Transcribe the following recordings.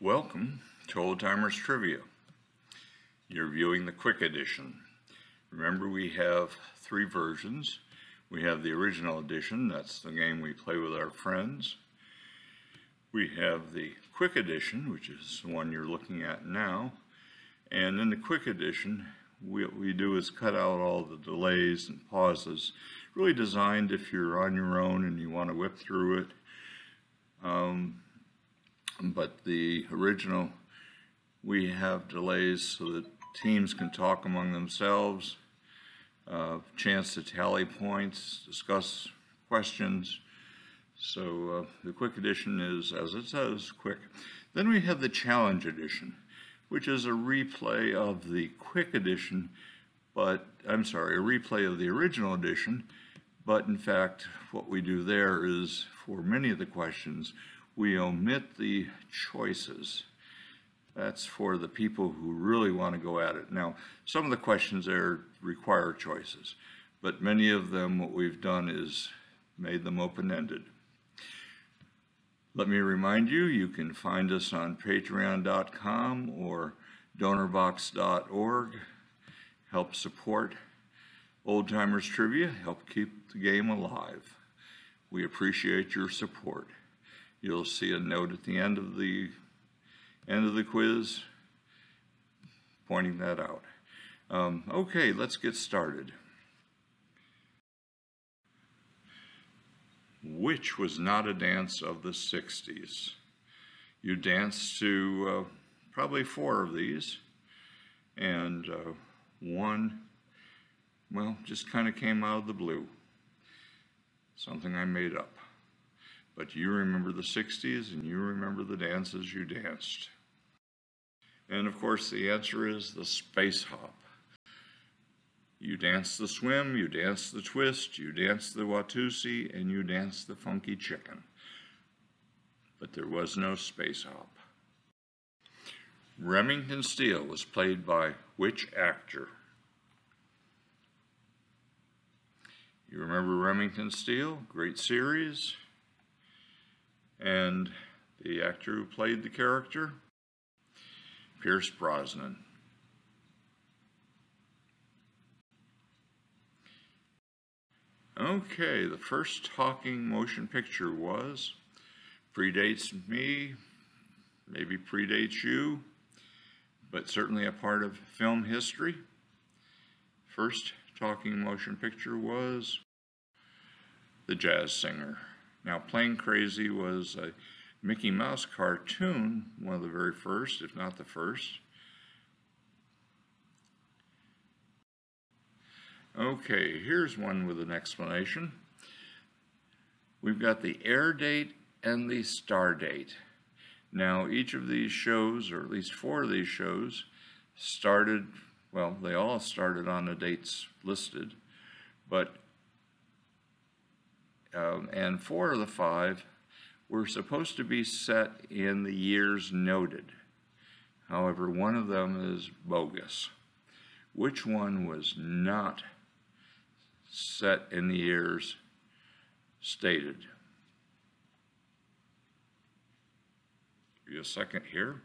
Welcome to OldTimers Trivia. You're viewing the Quick Edition. Remember, we have three versions. We have the original edition, that's the game we play with our friends. We have the Quick Edition, which is the one you're looking at now. And in the Quick Edition, what we do is cut out all the delays and pauses, really designed if you're on your own and you want to whip through it. But the original, we have delays so that teams can talk among themselves, chance to tally points, discuss questions. So the Quick Edition is, as it says, quick. Then we have the Challenge Edition, which is a replay of the Quick Edition, but, I'm sorry, a replay of the original edition, but in fact, what we do there is, for many of the questions, we omit the choices. That's for the people who really want to go at it. Now, some of the questions there require choices, but many of them, what we've done is made them open-ended. Let me remind you, you can find us on patreon.com or donorbox.org. Help support OldTimers Trivia, help keep the game alive. We appreciate your support. You'll see a note at the end of the quiz pointing that out. Okay, let's get started. Which was not a dance of the 60s? You danced to probably 4 of these, and one, well, just kind of came out of the blue. Something I made up. But you remember the 60s and you remember the dances you danced. And of course the answer is the space hop. You danced the swim, you danced the twist, you danced the Watusi, and you danced the funky chicken. But there was no space hop. Remington Steele was played by which actor? You remember Remington Steele? Great series. And the actor who played the character? Pierce Brosnan. Okay, the first talking motion picture was, predates me, maybe predates you, but certainly a part of film history. First talking motion picture was The Jazz Singer. Now, Plain Crazy was a Mickey Mouse cartoon, one of the very first, if not the first. Okay, here's one with an explanation. We've got the air date and the star date. Now, each of these shows, or at least 4 of these shows, started, well, they all started on the dates listed, but and 4 of the 5 were supposed to be set in the years noted. However, one of them is bogus. Which one was not set in the years stated? Give you a second here.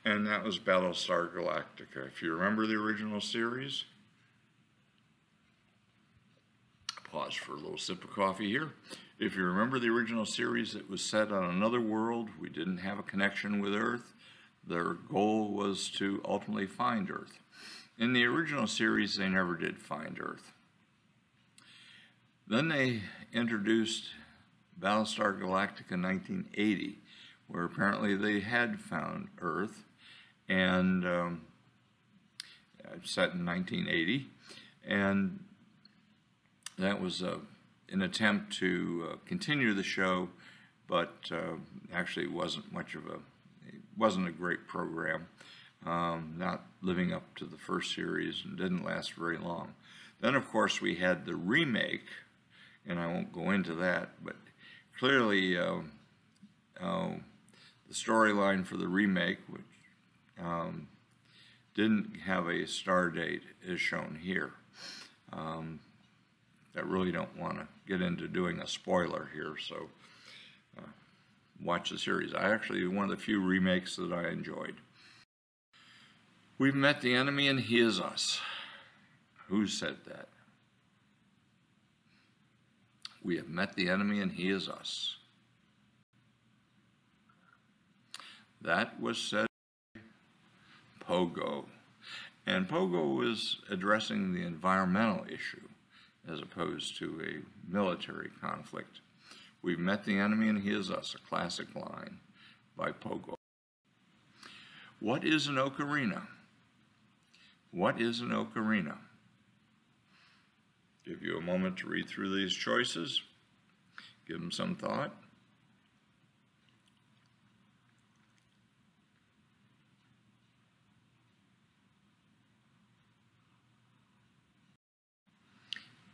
And that was Battlestar Galactica. If you remember the original series, pause for a little sip of coffee here. If you remember the original series, it was set on another world. We didn't have a connection with Earth. Their goal was to ultimately find Earth. In the original series, they never did find Earth. Then they introduced Battlestar Galactica 1980, where apparently they had found Earth, and set in 1980, and that was an attempt to continue the show, but actually it wasn't a great program, not living up to the first series, and didn't last very long. Then of course we had the remake, and I won't go into that, but clearly the storyline for the remake, which didn't have a star date, is shown here. I really don't want to get into doing a spoiler here, so watch the series. One of the few remakes that I enjoyed. We've met the enemy and he is us. Who said that? We have met the enemy and he is us. That was said by Pogo. And Pogo was addressing the environmental issue as opposed to a military conflict. We've met the enemy and he is us, a classic line by Pogo. What is an ocarina? What is an ocarina? Give you a moment to read through these choices. Give them some thought.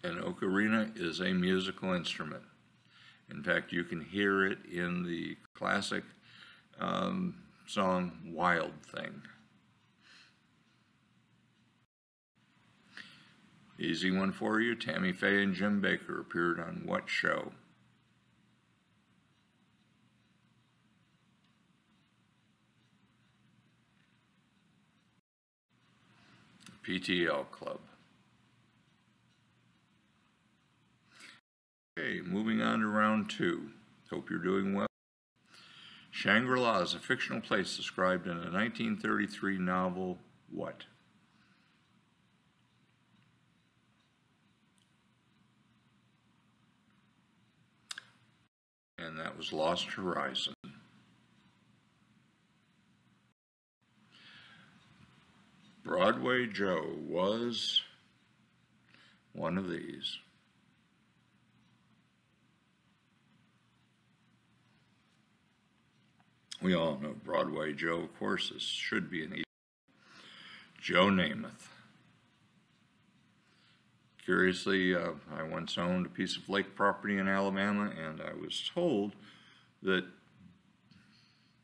An ocarina is a musical instrument. In fact, you can hear it in the classic song Wild Thing. Easy one for you. Tammy, Faye, and Jim Bakker appeared on what show? PTL Club. Okay, moving on to round 2. Hope you're doing well. Shangri-La is a fictional place described in a 1933 novel, what? And that was Lost Horizon. Broadway Joe was one of these. We all know Broadway Joe, of course. This should be an easy. Joe Namath. Curiously, I once owned a piece of lake property in Alabama, and I was told that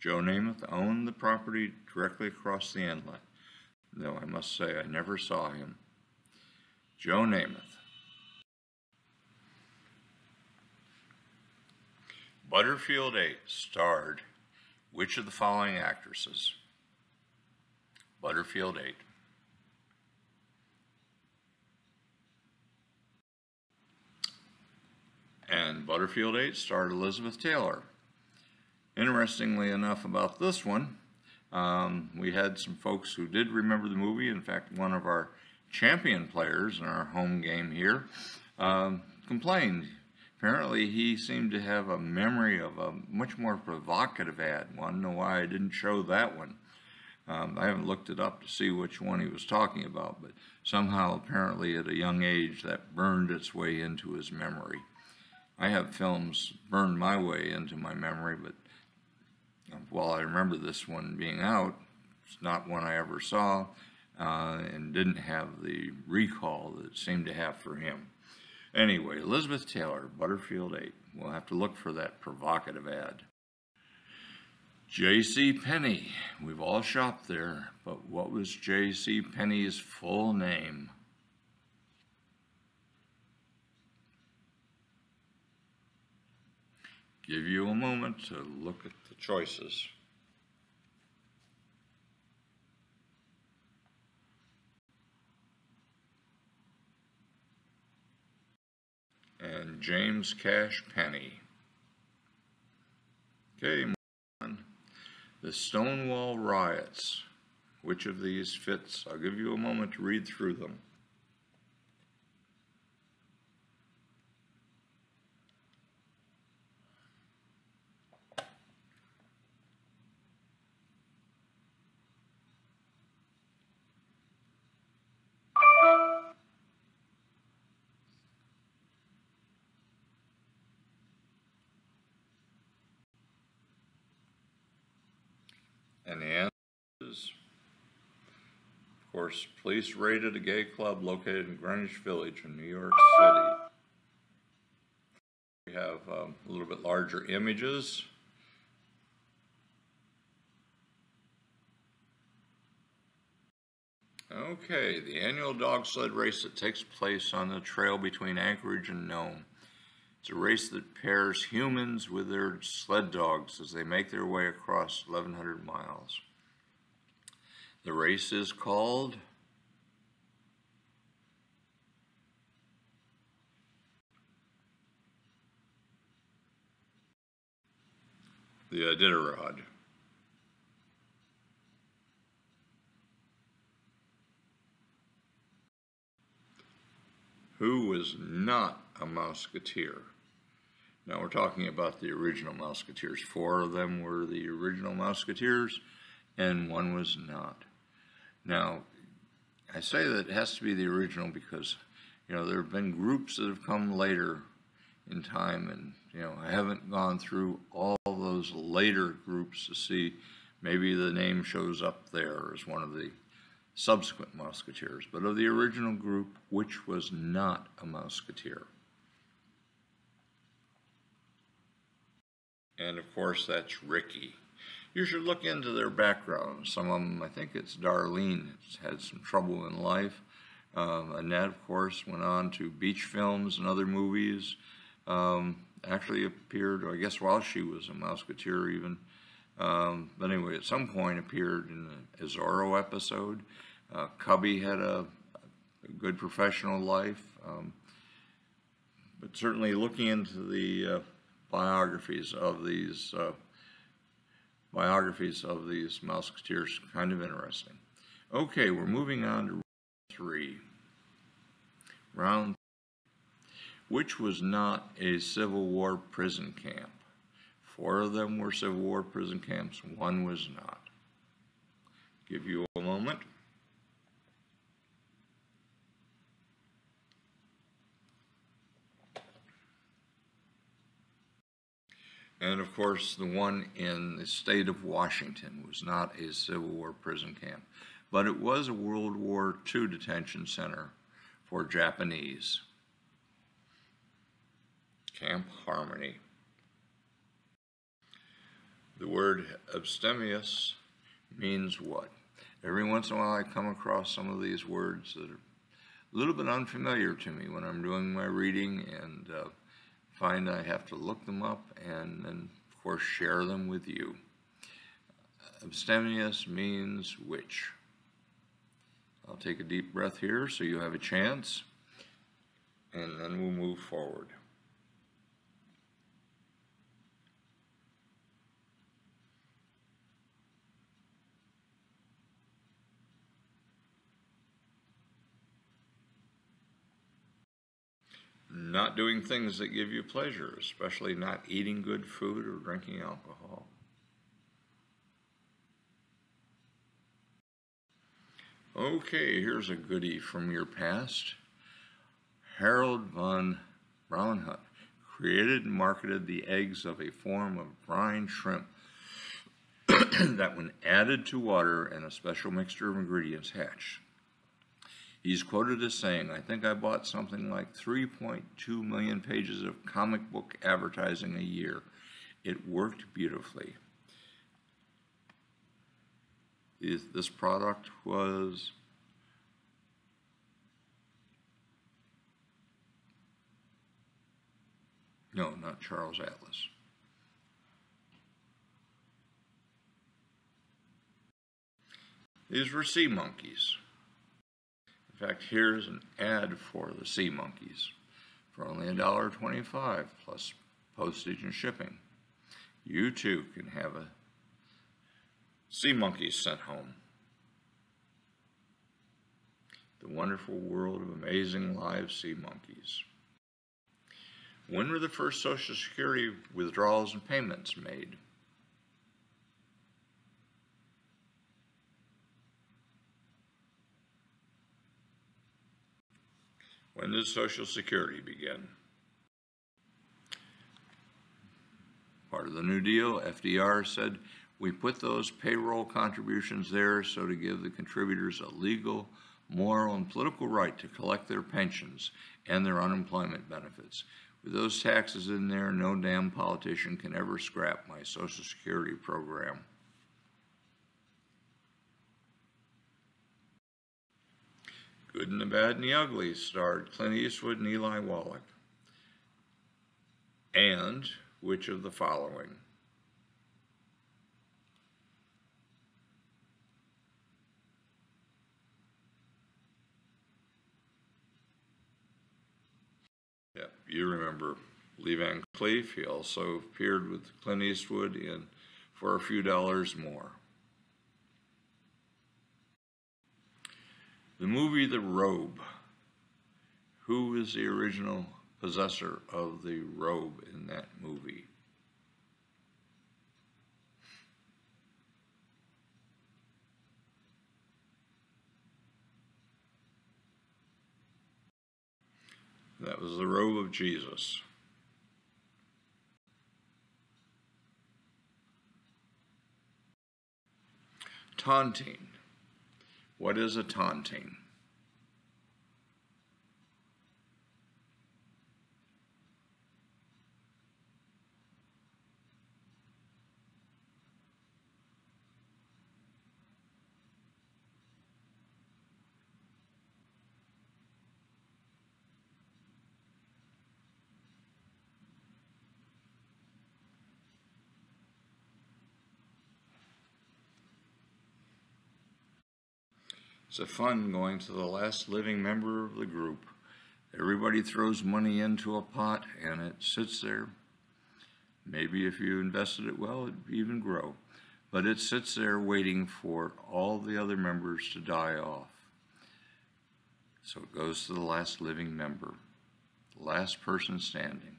Joe Namath owned the property directly across the inlet, though I must say I never saw him. Joe Namath. Butterfield 8 starred which of the following actresses? Butterfield 8. And Butterfield 8 starred Elizabeth Taylor. Interestingly enough about this one, we had some folks who did remember the movie. In fact, one of our champion players in our home game here complained. Apparently, he seemed to have a memory of a much more provocative ad. Want to know why I didn't show that one? I haven't looked it up to see which one he was talking about, but somehow, apparently, at a young age, that burned its way into his memory. I have films burned my way into my memory, but while I remember this one being out, it's not one I ever saw and didn't have the recall that it seemed to have for him. Anyway, Elizabeth Taylor, Butterfield 8. We'll have to look for that provocative ad. J.C. Penney. We've all shopped there, but what was J.C. Penney's full name? Give you a moment to look at the choices. And James Cash Penney. Okay, moving on. The Stonewall Riots. Which of these fits? I'll give you a moment to read through them. And the answer is, of course, police raided a gay club located in Greenwich Village in New York City. We have a little bit larger images. Okay, the annual dog sled race that takes place on the trail between Anchorage and Nome. It's a race that pairs humans with their sled dogs as they make their way across 1,100 miles. The race is called the Iditarod. Who was not a Musketeer? Now we're talking about the original Musketeers. 4 of them were the original Musketeers, and 1 was not. Now, I say that it has to be the original because, you know, there have been groups that have come later in time, and, you know, I haven't gone through all those later groups to see maybe the name shows up there as one of the subsequent Musketeers, but of the original group, which was not a Musketeer. And of course, that's Ricky. You should look into their background. Some of them, I think it's Darlene, has had some trouble in life. Annette, of course, went on to Beach Films and other movies. Actually appeared, I guess, while she was a Musketeer even. But anyway, at some point appeared in the Zorro episode. Cubby had a good professional life. But certainly looking into the biographies of these Musketeers, kind of interesting. Okay, we're moving on to round 3. Round 3, which was not a Civil War prison camp. 4 of them were Civil War prison camps, 1 was not. Give you a moment. And of course, the one in the state of Washington was not a Civil War prison camp, but it was a World War II detention center for Japanese. Camp Harmony. The word abstemious means what? Every once in a while I come across some of these words that are a little bit unfamiliar to me when I'm doing my reading, and find I have to look them up and then, of course, share them with you. Abstemious means which. I'll take a deep breath here so you have a chance, and then we'll move forward. Not doing things that give you pleasure, especially not eating good food or drinking alcohol. Okay, here's a goodie from your past. Harold von Braunhut created and marketed the eggs of a form of brine shrimp that, when added to water and a special mixture of ingredients, hatched. He's quoted as saying, "I think I bought something like 3.2 million pages of comic book advertising a year. It worked beautifully." This product was no, not Charles Atlas. These were sea monkeys. In fact, here's an ad for the sea monkeys for only $1.25 plus postage and shipping. You too can have a sea monkey sent home. The wonderful world of amazing live sea monkeys. When were the first Social Security withdrawals and payments made? When did Social Security begin? Part of the New Deal, FDR said, "We put those payroll contributions there so to give the contributors a legal, moral, and political right to collect their pensions and their unemployment benefits. With those taxes in there, no damn politician can ever scrap my Social Security program." Good and the Bad and the Ugly starred Clint Eastwood and Eli Wallach. And which of the following? Yep, you remember Lee Van Cleef. He also appeared with Clint Eastwood in For a Few Dollars More. The movie The Robe. Who is the original possessor of the robe in that movie? That was the robe of Jesus. Tontine. What is a tontine? It's a fun going to the last living member of the group. Everybody throws money into a pot and it sits there. Maybe if you invested it well, it'd even grow. But it sits there waiting for all the other members to die off. So it goes to the last living member, the last person standing.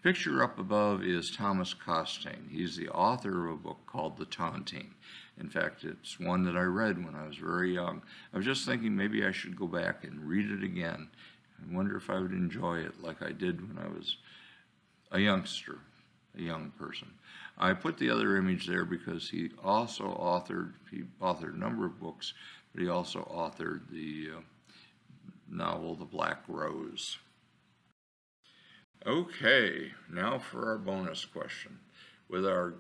Picture up above is Thomas Costain. He's the author of a book called The Tontine. In fact, it's one that I read when I was very young. I was just thinking maybe I should go back and read it again. I wonder if I would enjoy it like I did when I was a youngster, a young person. I put the other image there because he authored a number of books, but he also authored the novel The Black Rose. Okay, now for our bonus question. With our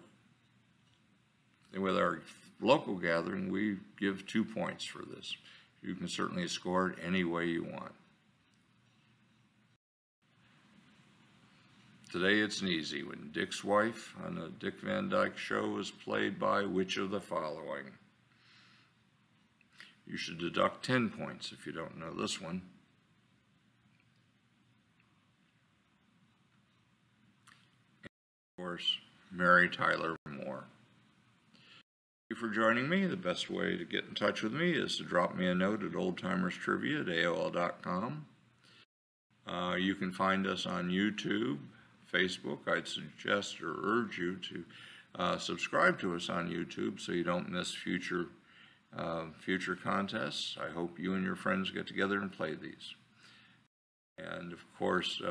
local gathering, we give 2 points for this. You can certainly score it any way you want. Today it's an easy one. Dick's wife on the Dick Van Dyke Show is played by which of the following? You should deduct 10 points if you don't know this one. Of course, Mary Tyler Moore. Thank you for joining me. The best way to get in touch with me is to drop me a note at oldtimerstrivia@aol.com. You can find us on YouTube, Facebook. I'd suggest or urge you to subscribe to us on YouTube so you don't miss future contests. I hope you and your friends get together and play these. And of course,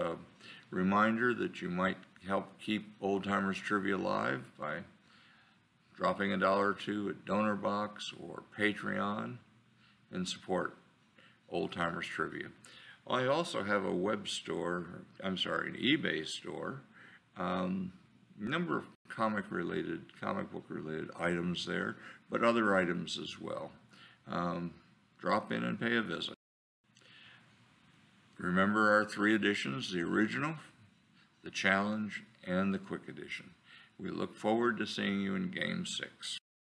reminder that you might help keep Old Timers Trivia alive by dropping $1 or $2 at DonorBox or Patreon and support Old Timers Trivia. I also have a web store, an eBay store, number of comic book related items there, but other items as well. Drop in and pay a visit. Remember our 3 editions, the original, the challenge, and the quick edition. We look forward to seeing you in Game 6.